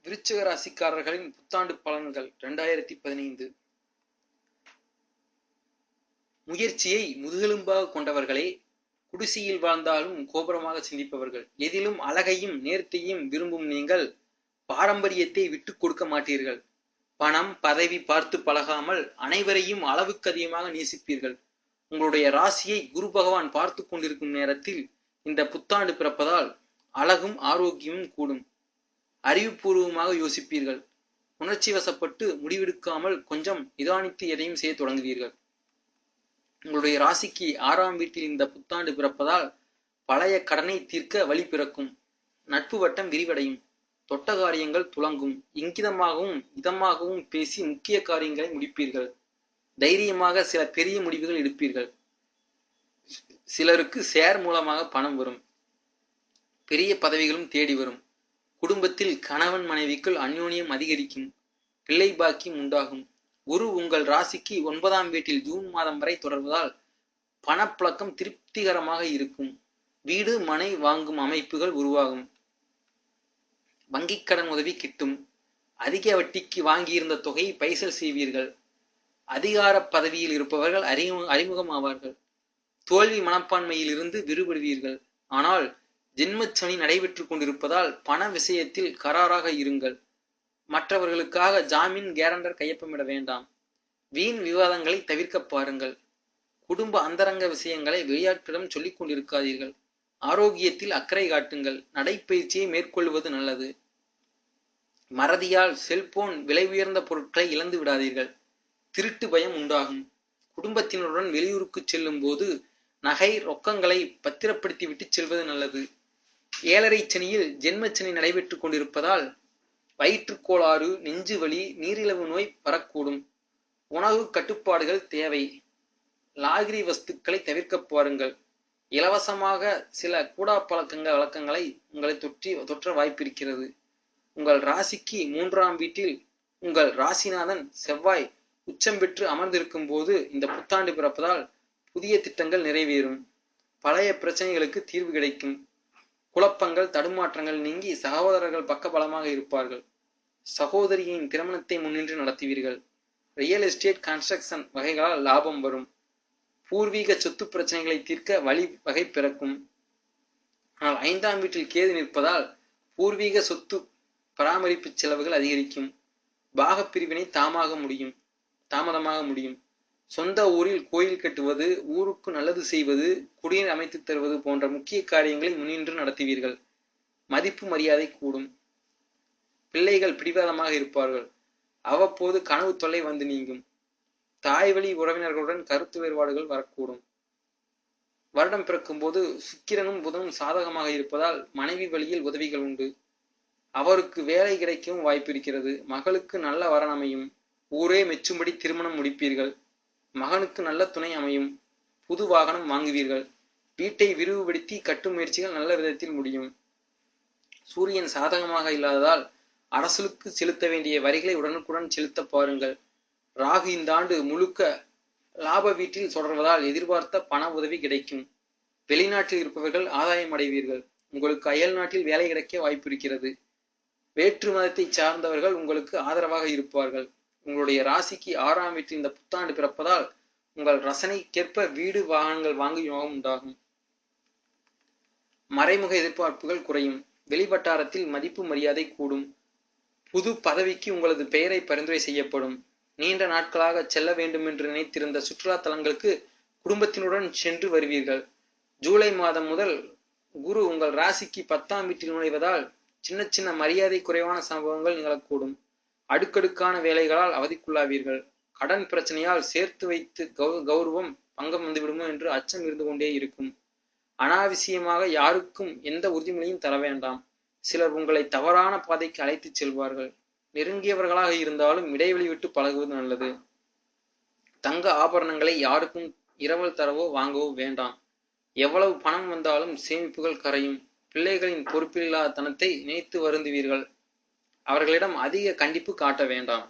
விருச்சிக ராசிக்காரர்களின் புத்தாண்டு பலன்கள் 2015. முயற்சியை முதுகெலும்பாக கொண்டவர்களே, குடிசையில் வாழ்ந்தாலும் கோபுரமாக சிந்திப்பவர்கள். எதிலும் அழகையும் நேர்த்தியையும் விரும்பும் நீங்கள் பாரம்பரியத்தை விட்டுக் கொடுக்க மாட்டீர்கள். பணம் பதவி பார்த்து பழகாமல் அனைவரையும் அளவுக்கு அதிகமாக நேசிப்பீர்கள். உங்களுடைய ராசியை குரு பகவான் பார்த்து கொண்டிருக்கும் நேரத்தில் இந்த புத்தாண்டு பிறப்பதால் அழகும் ஆரோக்கியமும் கூடும். அறிவுபூர்வமாக யோசிப்பீர்கள். உணர்ச்சி வசப்பட்டு முடிவெடுக்காமல் கொஞ்சம் நிதானித்து எதையும் செய்ய தொடங்குவீர்கள். உங்களுடைய ராசிக்கு 6ஆம் வீட்டில் இந்த புத்தாண்டு பிறப்பதால் பழைய கடனை தீர்க்க வழி பிறக்கும். நட்பு வட்டம் விரிவடையும். தொட்ட காரியங்கள் துலங்கும். இங்கிதமாகவும் இதமாகவும் பேசி முக்கிய காரியங்களை முடிப்பீர்கள். தைரியமாக சில பெரிய முடிவுகள் எடுப்பீர்கள். சிலருக்கு ஷேர் மூலமாக பணம் வரும். பெரிய பதவிகளும் தேடி வரும். குடும்பத்தில் கணவன் மனைவிக்குள் அந்யோன்யம் அதிகரிக்கும். பிள்ளை பாக்கியம் உண்டாகும். குரு உங்கள் ராசிக்கு 9ஆம் வீட்டில் ஜூன் மாதம் வரை தொடர்வதால் பணப்புழக்கம் திருப்திகரமாக இருக்கும். வீடு மனை வாங்கும் அமைப்புகள் உருவாகும். வங்கிக் கடன் உதவி கிட்டும். அதிக வட்டிக்கு வாங்கியிருந்த தொகையை பைசல் செய்வீர்கள். அதிகார பதவியில் இருப்பவர்கள் அறிமுகம் ஆவார்கள். தோல்வி மனப்பான்மையில் இருந்து விடுபடுவீர்கள். ஆனால் ஜென்மச்சனி நடைபெற்றுக் கொண்டிருப்பதால் பண விஷயத்தில் கராராக இருங்கள். மற்றவர்களுக்காக ஜாமீன் கேரண்டர் கையொப்பமிட வேண்டாம். வீண் விவாதங்களை தவிர்க்க பாருங்கள். குடும்ப அந்தரங்க விஷயங்களை வெளியாட்களிடம் சொல்லிக் கொண்டிருக்காதீர்கள். ஆரோக்கியத்தில் அக்கறை காட்டுங்கள். நடைப்பயிற்சியை மேற்கொள்வது நல்லது. மறதியால் செல்போன் விலை உயர்ந்த பொருட்களை இழந்து விடாதீர்கள். திருட்டு பயம் உண்டாகும். குடும்பத்தினருடன் வெளியூருக்கு செல்லும் போது நகை ரொக்கங்களை பத்திரப்படுத்தி விட்டு செல்வது நல்லது. 7.5 சனியில் ஜென்மச்சனி நடைபெற்றுக் கொண்டிருப்பதால் வயிற்றுக்கோளாறு, நெஞ்சு வலி, நீரிழிவு நோய் வரக்கூடும். உணவு கட்டுப்பாடுகள் தேவை. லாகிரி வஸ்துக்களை தவிர்க்க பாருங்கள். இலவசமாக சில கூடா வழக்கங்களை உங்களை தொற்ற வாய்ப்பிருக்கிறது. உங்கள் ராசிக்கு 3ஆம் வீட்டில் உங்கள் ராசிநாதன் செவ்வாய் உச்சம் பெற்று அமர்ந்திருக்கும் போது இந்த புத்தாண்டு பிறப்பதால் புதிய திட்டங்கள் நிறைவேறும். பழைய பிரச்சனைகளுக்கு தீர்வு கிடைக்கும். குழப்பங்கள் தடுமாற்றங்கள் நீங்கி சகோதரர்கள் பக்கபலமாக இருப்பார்கள். சகோதரியின் திருமணத்தை முன்னின்று நடத்துவீர்கள். ரியல் எஸ்டேட் கன்ஸ்ட்ரக்ஷன் வகைகளால் லாபம் வரும். பூர்வீக சொத்து பிரச்சனைகளை தீர்க்க வகை பிறக்கும். ஆனால் 5ஆம் வீட்டில் கேது நிற்பதால் பூர்வீக சொத்து பராமரிப்பு செலவுகள் அதிகரிக்கும். பாகப்பிரிவினை தாமதமாக முடியும். சொந்த ஊரில் கோயில் கட்டுவது, ஊருக்கு நல்லது செய்வது, குடிநீர் அமைத்து தருவது போன்ற முக்கிய காரியங்களை முன்னின்று நடத்துவீர்கள். மதிப்பு மரியாதை கூடும். பிள்ளைகள் பிடிவாதமாக இருப்பார்கள். அவ்வப்போது கனவு தொல்லை வந்து நீங்கும். தாய் வழி உறவினர்களுடன் கருத்து வேறுபாடுகள் வரக்கூடும். வருடம் பிறக்கும் போது சுக்கிரனும் புதனும் சாதகமாக இருப்பதால் மனைவி வழியில் உதவிகள் உண்டு. அவருக்கு வேலை கிடைக்கவும் வாய்ப்பு இருக்கிறது. மகளுக்கு நல்ல வரன் அமையும். ஊரே மெச்சும்படி திருமணம் முடிப்பீர்கள். மகனுக்கு நல்ல துணை அமையும். புது வாகனம் வாங்குவீர்கள். வீட்டை விரிவுபடுத்தி கட்டும் முயற்சிகள் நல்ல விதத்தில் முடியும். சூரியன் சாதகமாக இல்லாததால் அரசுக்கு செலுத்த வேண்டிய வரிகளை உடனுக்குடன் செலுத்த பாருங்கள். ராகு இந்த ஆண்டு முழுக்க லாப வீட்டில் தொடர்வதால் எதிர்பார்த்த பண உதவி கிடைக்கும். வெளிநாட்டில் இருப்பவர்கள் ஆதாயம் அடைவீர்கள். உங்களுக்கு அயல் நாட்டில் வேலை கிடைக்க வாய்ப்பு இருக்கிறது. வேற்று மதத்தை சார்ந்தவர்கள் உங்களுக்கு ஆதரவாக இருப்பார்கள். உங்களுடைய ராசிக்கு 6ஆம் வீட்டில் இந்த புத்தாண்டு பிறப்பதால் உங்கள் ரசனைக்கேற்ப வீடு வாகனங்கள் வாங்கும் யோகம் உண்டாகும். மறைமுக எதிர்பார்ப்புகள் குறையும். வெளிவட்டாரத்தில் மதிப்பு மரியாதை கூடும். புது பதவிக்கு உங்களது பெயரை பரிந்துரை செய்யப்படும். நீண்ட நாட்களாக செல்ல வேண்டும் என்று நினைத்திருந்த சுற்றுலா தலங்களுக்கு குடும்பத்தினுடன் சென்று வருவீர்கள். ஜூலை மாதம் முதல் குரு உங்கள் ராசிக்கு 10ஆம் வீட்டில் நுழைவதால் சின்ன சின்ன மரியாதை குறைவான சம்பவங்கள் நிகழக்கூடும். அடுக்கடுக்கான வேலைகளால் அவதிக்குள்ளாவீர்கள். கடன் பிரச்சனையால் சேர்த்து வைத்து கௌரவம் பங்கம் வந்துவிடுமோ என்று அச்சம் இருந்து கொண்டே இருக்கும். அனாவசியமாக யாருக்கும் எந்த உறுதிமொழியும் தர வேண்டாம். சிலர் உங்களை தவறான பாதைக்கு அழைத்துச் செல்வார்கள். நெருங்கியவர்களாக இருந்தாலும் இடைவெளி விட்டு பழகுவது நல்லது. தங்க ஆபரணங்களை யாருக்கும் இரவல் தரவோ வாங்கவோ வேண்டாம். எவ்வளவு பணம் வந்தாலும் சேமிப்புகள் கரையும். பிள்ளைகளின் பொறுப்பில்லாத தனத்தை நினைத்து வருந்துவீர்கள். அவர்களிடம் அதிக கண்டிப்பு காட்ட வேண்டாம்.